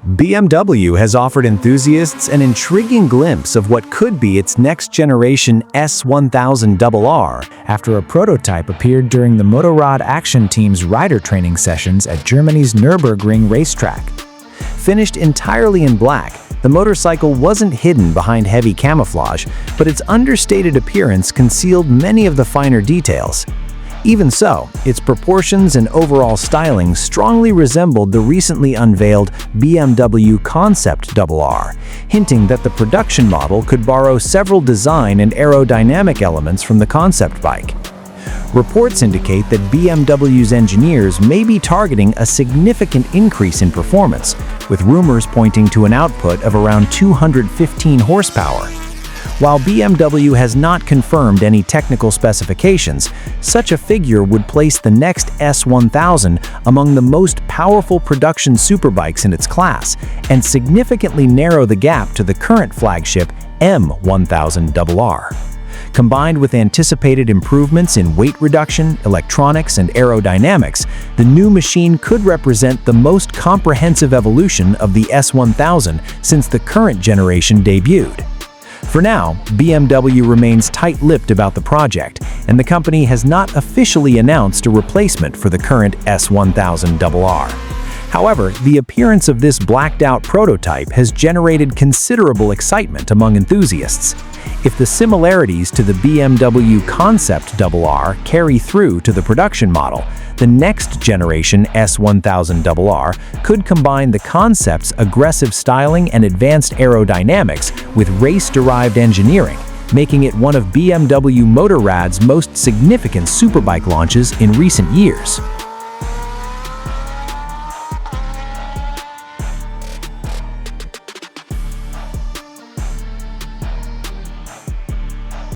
BMW has offered enthusiasts an intriguing glimpse of what could be its next-generation S1000RR after a prototype appeared during the Motorrad Action Team's rider training sessions at Germany's Nürburgring racetrack. Finished entirely in black, the motorcycle wasn't hidden behind heavy camouflage, but its understated appearance concealed many of the finer details. Even so, its proportions and overall styling strongly resembled the recently unveiled BMW Concept RR, hinting that the production model could borrow several design and aerodynamic elements from the concept bike. Reports indicate that BMW's engineers may be targeting a significant increase in performance, with rumors pointing to an output of around 215 horsepower. While BMW has not confirmed any technical specifications, such a figure would place the next S1000 among the most powerful production superbikes in its class and significantly narrow the gap to the current flagship M1000RR. Combined with anticipated improvements in weight reduction, electronics, and aerodynamics, the new machine could represent the most comprehensive evolution of the S1000 since the current generation debuted. For now, BMW remains tight-lipped about the project, and the company has not officially announced a replacement for the current S1000RR. However, the appearance of this blacked-out prototype has generated considerable excitement among enthusiasts. If the similarities to the BMW Concept RR carry through to the production model, the next generation S1000RR could combine the concept's aggressive styling and advanced aerodynamics with race-derived engineering, making it one of BMW Motorrad's most significant superbike launches in recent years.